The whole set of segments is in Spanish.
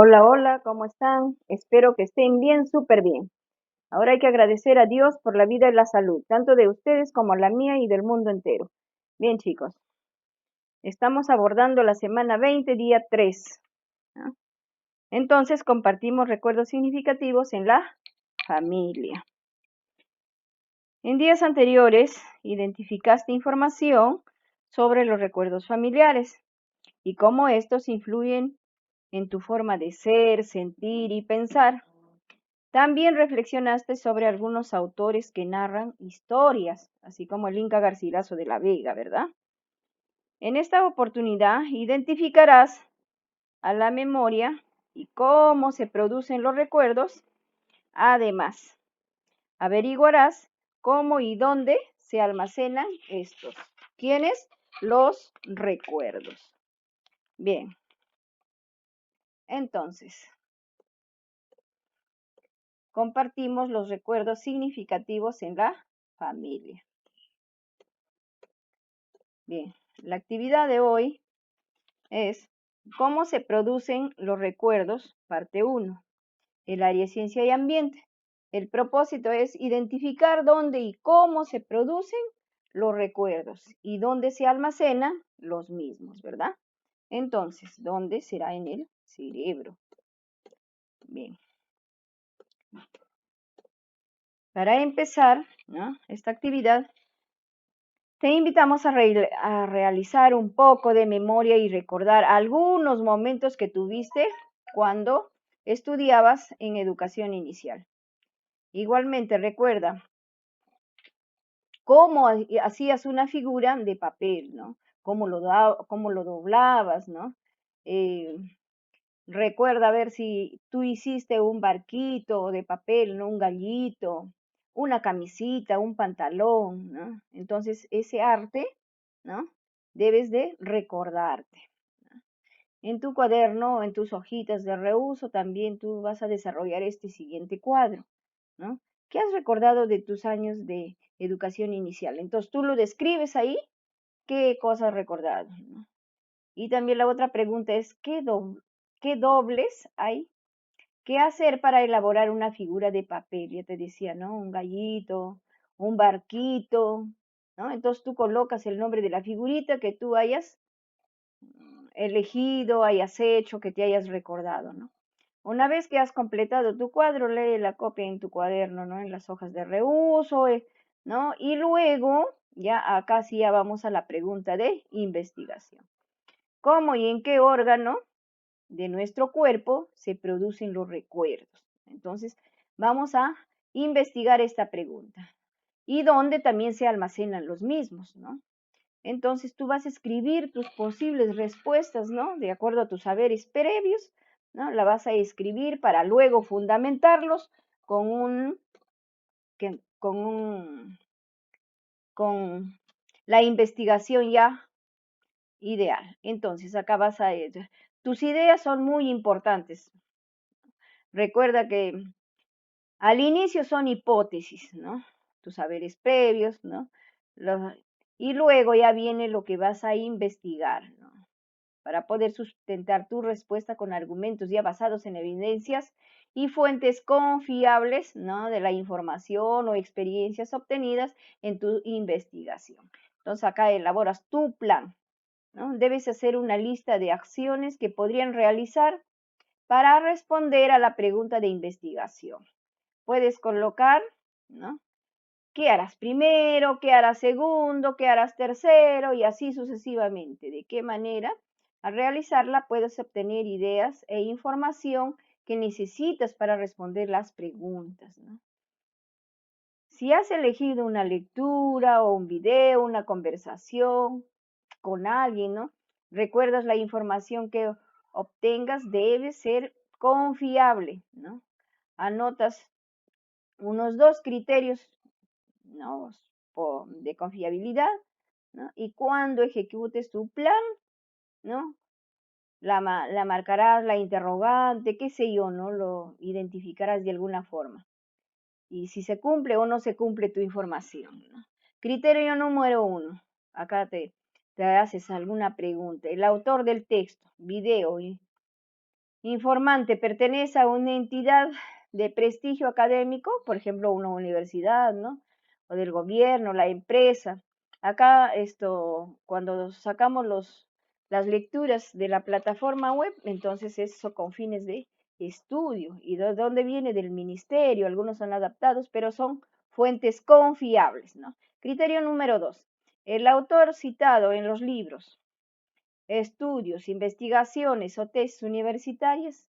Hola, hola, ¿cómo están? Espero que estén bien, súper bien. Ahora hay que agradecer a Dios por la vida y la salud, tanto de ustedes como la mía y del mundo entero. Bien, chicos, estamos abordando la semana 20, día 3. ¿No? Entonces compartimos recuerdos significativos en la familia. En días anteriores identificaste información sobre los recuerdos familiares y cómo estos influyen en tu forma de ser, sentir y pensar. También reflexionaste sobre algunos autores que narran historias, así como el Inca Garcilaso de la Vega, ¿verdad? En esta oportunidad identificarás a la memoria y cómo se producen los recuerdos. Además, averiguarás cómo y dónde se almacenan estos. ¿Quiénes? Los recuerdos. Bien, entonces, compartimos los recuerdos significativos en la familia. Bien, la actividad de hoy es cómo se producen los recuerdos, parte 1, el área de ciencia y ambiente. El propósito es identificar dónde y cómo se producen los recuerdos y dónde se almacenan los mismos, ¿verdad? Entonces, ¿dónde será en el cerebro? Bien, para empezar, ¿no?, esta actividad, te invitamos a realizar un poco de memoria y recordar algunos momentos que tuviste cuando estudiabas en educación inicial. Igualmente, recuerda cómo hacías una figura de papel, ¿no? Cómo lo doblabas, ¿no? Eh, Recuerda ver si tú hiciste un barquito de papel, ¿no? Un gallito, una camisita, un pantalón, ¿no? Entonces, ese arte, ¿no?, debes de recordarte, ¿no? En tu cuaderno, en tus hojitas de reuso, también tú vas a desarrollar este siguiente cuadro, ¿no? ¿Qué has recordado de tus años de educación inicial? Entonces, tú lo describes ahí, qué cosas has recordado, ¿no? Y también la otra pregunta es, ¿qué dobles hay? ¿Qué hacer para elaborar una figura de papel? Ya te decía, ¿no? Un gallito, un barquito, ¿no? Entonces tú colocas el nombre de la figurita que tú hayas elegido, hayas hecho, que te hayas recordado, ¿no? Una vez que has completado tu cuadro, lee la copia en tu cuaderno, ¿no? En las hojas de reuso, ¿no? Y luego, ya acá sí ya vamos a la pregunta de investigación. ¿Cómo y en qué órgano de nuestro cuerpo se producen los recuerdos? Entonces, vamos a investigar esta pregunta. Y dónde también se almacenan los mismos, ¿no? Entonces, tú vas a escribir tus posibles respuestas, ¿no? De acuerdo a tus saberes previos, ¿no? La vas a escribir para luego fundamentarlos con que- con un, con la investigación ya ideal. Entonces, acá vas a... tus ideas son muy importantes. Recuerda que al inicio son hipótesis, ¿no? Tus saberes previos, ¿no? Los- y luego ya viene lo que vas a investigar, ¿no? Para poder sustentar tu respuesta con argumentos ya basados en evidencias y fuentes confiables, ¿no?, de la información o experiencias obtenidas en tu investigación. Entonces acá elaboras tu plan, ¿no? Debes hacer una lista de acciones que podrían realizar para responder a la pregunta de investigación. Puedes colocar, ¿no?, qué harás primero, qué harás segundo, qué harás tercero y así sucesivamente. De qué manera al realizarla puedes obtener ideas e información que necesitas para responder las preguntas, ¿no? Si has elegido una lectura o un video, una conversación con alguien, ¿no?, recuerdas la información que obtengas debe ser confiable, ¿no? Anotas unos 2 criterios, ¿no?, de confiabilidad, ¿no? Y cuando ejecutes tu plan, ¿no?, la marcarás, la interrogante, qué sé yo, ¿no? Lo identificarás de alguna forma. Y si se cumple o no se cumple tu información, ¿no? Criterio número 1. Acá te haces alguna pregunta. El autor del texto, video, informante pertenece a una entidad de prestigio académico, por ejemplo, una universidad, ¿no? O del gobierno, la empresa. Acá, cuando sacamos las lecturas de la plataforma web, entonces eso con fines de estudio. ¿Y de dónde viene? Del ministerio. Algunos son adaptados, pero son fuentes confiables, ¿no? Criterio número 2. El autor citado en los libros, estudios, investigaciones o tesis universitarias,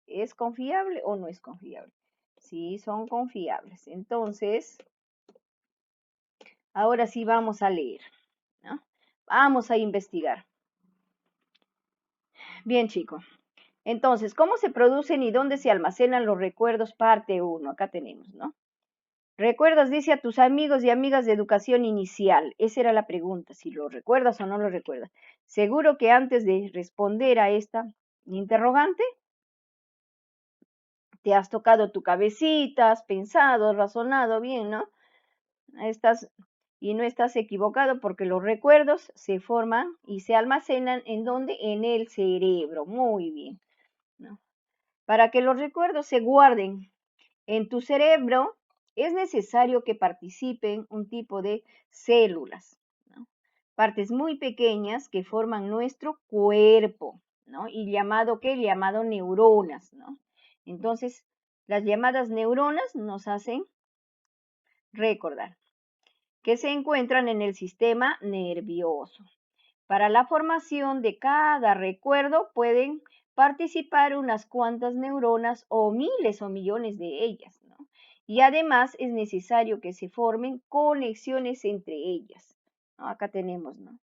¿es confiable o no es confiable? Sí, son confiables. Entonces, ahora sí vamos a leer, ¿no? Vamos a investigar. Bien, chicos. Entonces, ¿cómo se producen y dónde se almacenan los recuerdos? Parte 1. Acá tenemos, ¿no? ¿Recuerdas? Dice a tus amigos y amigas de educación inicial. Esa era la pregunta, si lo recuerdas o no lo recuerdas. Seguro que antes de responder a esta interrogante, te has tocado tu cabecita, has pensado, razonado bien, ¿no? Estás, y no estás equivocado porque los recuerdos se forman y se almacenan ¿en dónde? En el cerebro. Muy bien, ¿no? Para que los recuerdos se guarden en tu cerebro, es necesario que participen un tipo de células, ¿no? Partes muy pequeñas que forman nuestro cuerpo, ¿no? Y llamado, ¿qué? Llamado neuronas, ¿no? Entonces, las llamadas neuronas nos hacen recordar que se encuentran en el sistema nervioso. Para la formación de cada recuerdo pueden participar unas cuantas neuronas o miles o millones de ellas, ¿no? Y además es necesario que se formen conexiones entre ellas, ¿no? Acá tenemos, ¿no?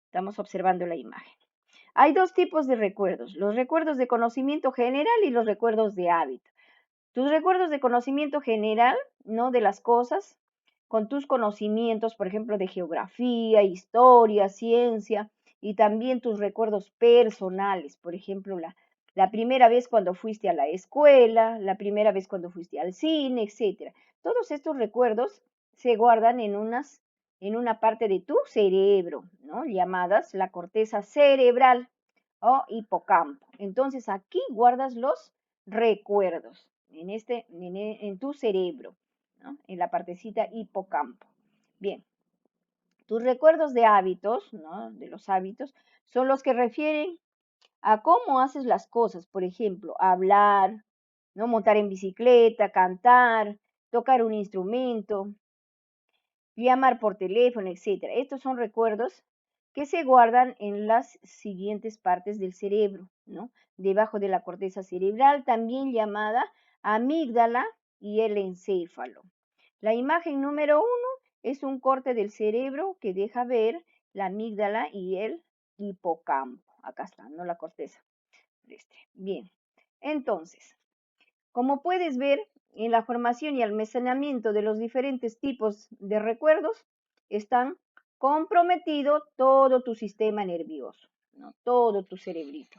Estamos observando la imagen. Hay dos tipos de recuerdos, los recuerdos de conocimiento general y los recuerdos de hábito. Tus recuerdos de conocimiento general, ¿no? De las cosas, con tus conocimientos, por ejemplo, de geografía, historia, ciencia, y también tus recuerdos personales, por ejemplo, la primera vez cuando fuiste a la escuela, la primera vez cuando fuiste al cine, etcétera. Todos estos recuerdos se guardan en una parte de tu cerebro, ¿no? Llamadas la corteza cerebral o hipocampo. Entonces aquí guardas los recuerdos en tu cerebro, ¿no? En la partecita hipocampo. Bien, tus recuerdos de hábitos, ¿no? De los hábitos, son los que refieren a cómo haces las cosas, por ejemplo, hablar, ¿no? Montar en bicicleta, cantar, tocar un instrumento, llamar por teléfono, etcétera. Estos son recuerdos que se guardan en las siguientes partes del cerebro, ¿no? Debajo de la corteza cerebral, también llamada amígdala y el encéfalo. La imagen número 1 es un corte del cerebro que deja ver la amígdala y el hipocampo. Acá está, ¿no? La corteza. Bien, entonces, como puedes ver, en la formación y almacenamiento de los diferentes tipos de recuerdos están comprometido todo tu sistema nervioso, ¿no? Todo tu cerebrito.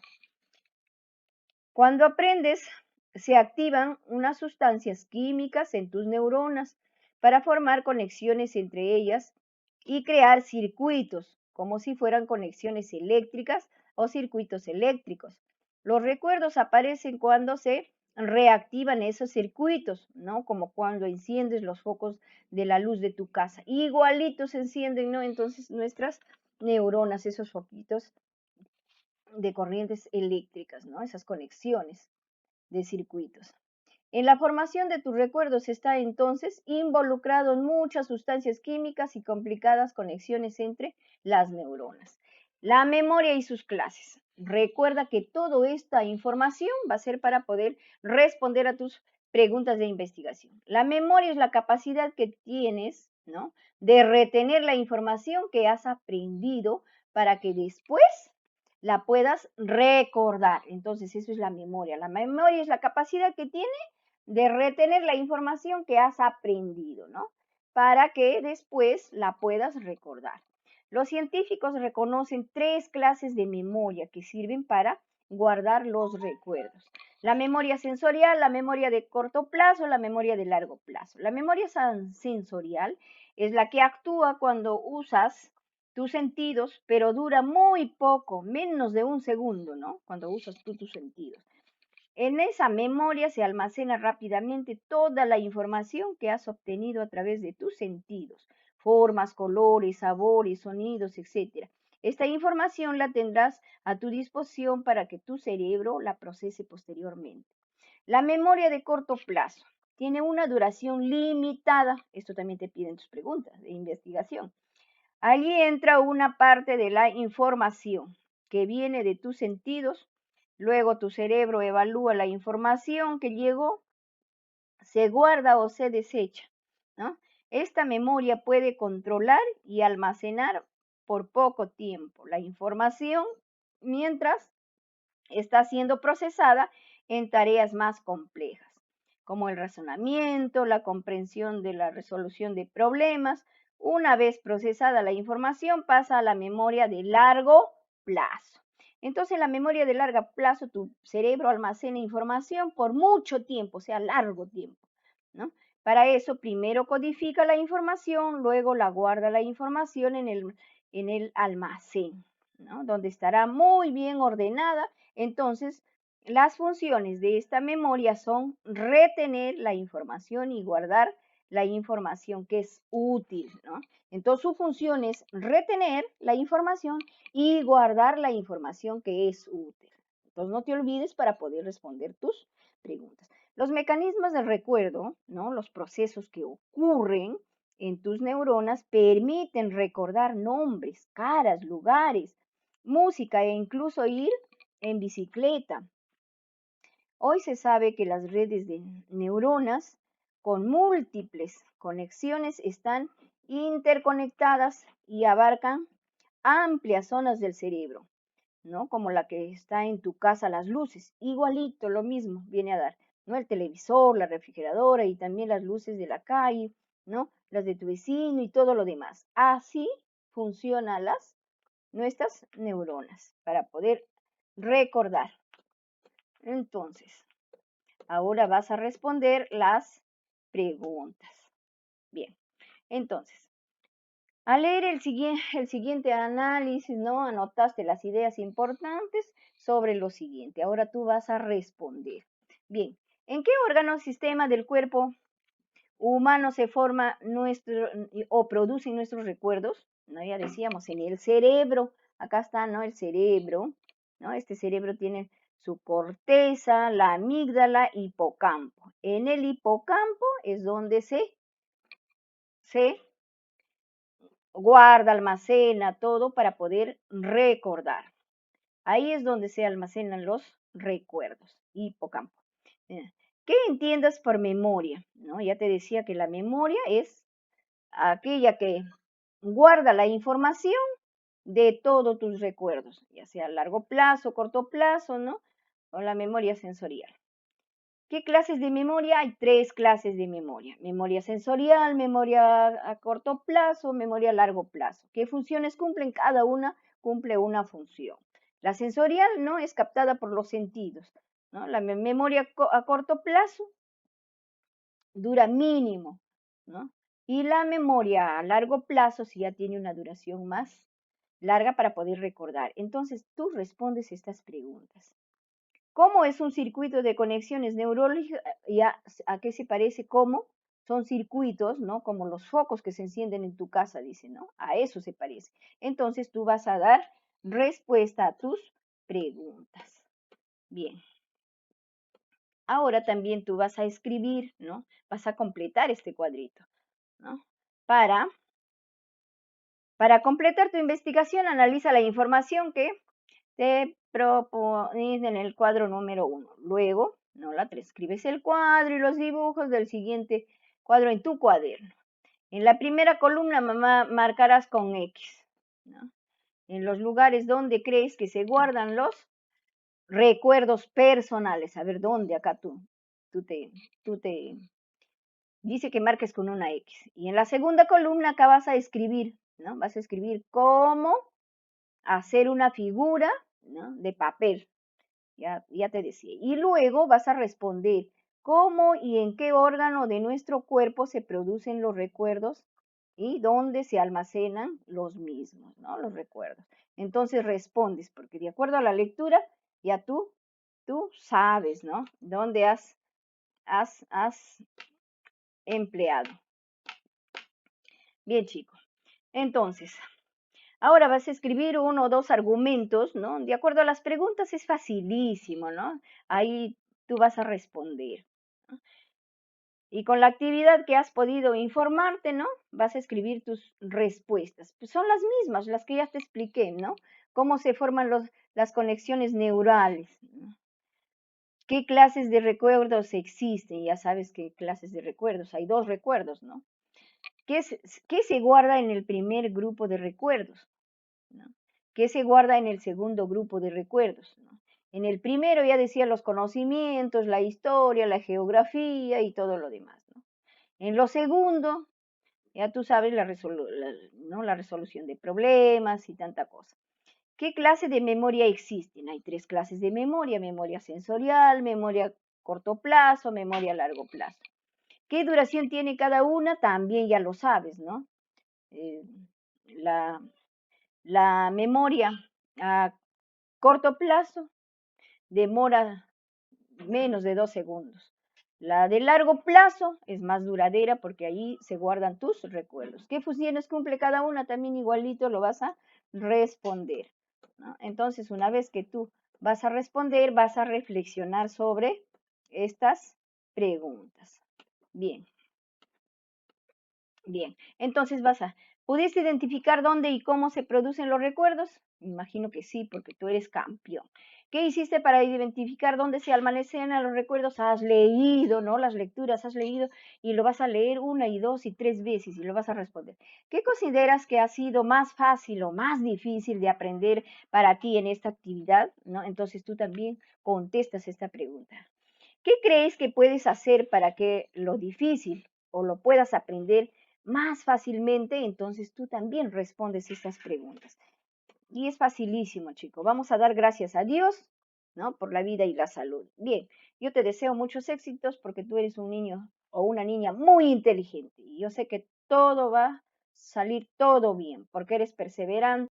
Cuando aprendes, se activan unas sustancias químicas en tus neuronas para formar conexiones entre ellas y crear circuitos, como si fueran conexiones eléctricas o circuitos eléctricos. Los recuerdos aparecen cuando se reactivan esos circuitos, ¿no? Como cuando enciendes los focos de la luz de tu casa. Igualitos se encienden, ¿no? Entonces nuestras neuronas, esos foquitos de corrientes eléctricas, ¿no? Esas conexiones de circuitos. En la formación de tus recuerdos está entonces involucrado en muchas sustancias químicas y complicadas conexiones entre las neuronas. La memoria y sus clases. Recuerda que toda esta información va a ser para poder responder a tus preguntas de investigación. La memoria es la capacidad que tienes, ¿no? De retener la información que has aprendido para que después la puedas recordar. Entonces, eso es la memoria. La memoria es la capacidad que tiene de retener la información que has aprendido, ¿no? Para que después la puedas recordar. Los científicos reconocen 3 clases de memoria que sirven para guardar los recuerdos. La memoria sensorial, la memoria de corto plazo, la memoria de largo plazo. La memoria sensorial es la que actúa cuando usas tus sentidos, pero dura muy poco, menos de un segundo, ¿no? Cuando usas tú tus sentidos. En esa memoria se almacena rápidamente toda la información que has obtenido a través de tus sentidos, formas, colores, sabores, sonidos, etc. Esta información la tendrás a tu disposición para que tu cerebro la procese posteriormente. La memoria de corto plazo tiene una duración limitada. Esto también te piden tus preguntas de investigación. Allí entra una parte de la información que viene de tus sentidos. Luego tu cerebro evalúa la información que llegó, se guarda o se desecha, ¿no? Esta memoria puede controlar y almacenar por poco tiempo la información mientras está siendo procesada en tareas más complejas, como el razonamiento, la comprensión de la resolución de problemas. Una vez procesada la información, pasa a la memoria de largo plazo. Entonces, en la memoria de largo plazo, tu cerebro almacena información por mucho tiempo, o sea, largo tiempo, ¿no? Para eso, primero codifica la información, luego la guarda la información en el almacén, ¿no? Donde estará muy bien ordenada. Entonces, las funciones de esta memoria son retener la información y guardar la información que es útil, ¿no? Entonces, su función es retener la información y guardar la información que es útil. Entonces, no te olvides para poder responder tus preguntas. Los mecanismos de recuerdo, ¿no? Los procesos que ocurren en tus neuronas permiten recordar nombres, caras, lugares, música e incluso ir en bicicleta. Hoy se sabe que las redes de neuronas con múltiples conexiones están interconectadas y abarcan amplias zonas del cerebro, ¿no? Como la que está en tu casa, las luces, igualito lo mismo viene a dar, ¿no? El televisor, la refrigeradora y también las luces de la calle, ¿no? Las de tu vecino y todo lo demás. Así funcionan nuestras neuronas para poder recordar. Entonces, ahora vas a responder las preguntas. Bien, entonces, al leer el siguiente análisis, ¿no? Anotaste las ideas importantes sobre lo siguiente. Ahora tú vas a responder. Bien, ¿en qué órgano o sistema del cuerpo humano se forma o producen nuestros recuerdos? ¿No? Ya decíamos, en el cerebro. Acá está, ¿no? El cerebro, ¿no? Este cerebro tiene su corteza, la amígdala, hipocampo. En el hipocampo es donde se guarda, almacena todo para poder recordar. Ahí es donde se almacenan los recuerdos, hipocampo. ¿Qué entiendas por memoria? ¿No? Ya te decía que la memoria es aquella que guarda la información de todos tus recuerdos, ya sea a largo plazo, corto plazo, ¿no? O la memoria sensorial. ¿Qué clases de memoria? Hay 3 clases de memoria. Memoria sensorial, memoria a corto plazo, memoria a largo plazo. ¿Qué funciones cumplen? Cada una cumple una función. La sensorial, ¿no? Es captada por los sentidos, ¿no? La memoria a corto plazo dura mínimo, ¿no? Y la memoria a largo plazo sí ya tiene una duración más larga para poder recordar. Entonces, tú respondes estas preguntas. ¿Cómo es un circuito de conexiones neurológicas? ¿A qué se parece? ¿Cómo? Son circuitos, ¿no? Como los focos que se encienden en tu casa, dice, ¿no? A eso se parece. Entonces tú vas a dar respuesta a tus preguntas. Bien. Ahora también tú vas a escribir, ¿no? Vas a completar este cuadrito, ¿no? Para completar tu investigación, analiza la información que te propones en el cuadro número 1. Luego, no la transcribes el cuadro y los dibujos del siguiente cuadro en tu cuaderno. En la primera columna marcarás con X, ¿no? En los lugares donde crees que se guardan los recuerdos personales. A ver, ¿dónde? Acá tú te dice que marques con una X. Y en la segunda columna acá vas a escribir, ¿no? Vas a escribir cómo hacer una figura, ¿no? De papel. Ya te decía. Y luego vas a responder cómo y en qué órgano de nuestro cuerpo se producen los recuerdos y dónde se almacenan los mismos, ¿no? Los recuerdos. Entonces respondes, porque de acuerdo a la lectura, ya tú sabes, ¿no? Dónde has empleado. Bien, chicos. Entonces, ahora vas a escribir uno o dos argumentos, ¿no? De acuerdo a las preguntas es facilísimo, ¿no? Ahí tú vas a responder. ¿No? Y con la actividad que has podido informarte, ¿no? Vas a escribir tus respuestas. Pues son las mismas, las que ya te expliqué, ¿no? Cómo se forman las conexiones neurales, ¿no? ¿Qué clases de recuerdos existen? Ya sabes qué clases de recuerdos. Hay dos recuerdos, ¿no? ¿Qué se guarda en el primer grupo de recuerdos? ¿No? ¿Qué se guarda en el segundo grupo de recuerdos? ¿No? En el primero ya decía los conocimientos, la historia, la geografía y todo lo demás, ¿no? En lo segundo, ya tú sabes ¿no? La resolución de problemas y tanta cosa. ¿Qué clase de memoria existen? Hay tres clases de memoria: memoria sensorial, memoria a corto plazo, memoria a largo plazo. ¿Qué duración tiene cada una? También ya lo sabes, ¿no? Eh, la, la memoria a corto plazo demora menos de 2 segundos. La de largo plazo es más duradera porque ahí se guardan tus recuerdos. ¿Qué funciones cumple cada una? También igualito lo vas a responder, ¿no? Entonces, una vez que tú vas a responder, vas a reflexionar sobre estas preguntas. Bien. Bien, entonces ¿pudiste identificar dónde y cómo se producen los recuerdos? Me imagino que sí, porque tú eres campeón. ¿Qué hiciste para identificar dónde se almacenan los recuerdos? Has leído, ¿no? Las lecturas, has leído y lo vas a leer una y dos y tres veces y lo vas a responder. ¿Qué consideras que ha sido más fácil o más difícil de aprender para ti en esta actividad? ¿No? Entonces tú también contestas esta pregunta. ¿Qué crees que puedes hacer para que lo difícil o lo puedas aprender más fácilmente? Entonces tú también respondes estas preguntas. Y es facilísimo, chico. Vamos a dar gracias a Dios, ¿no? Por la vida y la salud. Bien, yo te deseo muchos éxitos porque tú eres un niño o una niña muy inteligente. Y yo sé que todo va a salir todo bien porque eres perseverante.